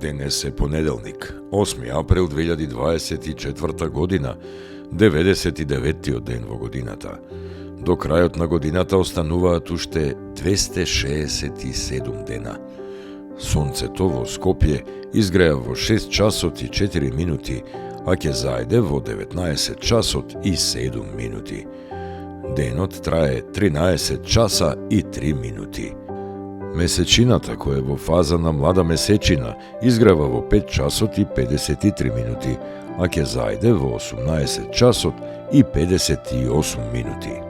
Денес е понеделник, 8 април 2024 година, 99-тиот ден во годината. До крајот на годината остануваат уште 267 дена. Сонцето во Скопје изгреа во 6 часот и 4 минути, а ќе зајде во 19 часот и 7 минути. Денот трае 13 часа и 3 минути. Месечината, која е во фаза на млада месечина, изгрева во 5 часот и 53 минути, а ќе зајде во 18 часот и 58 минути.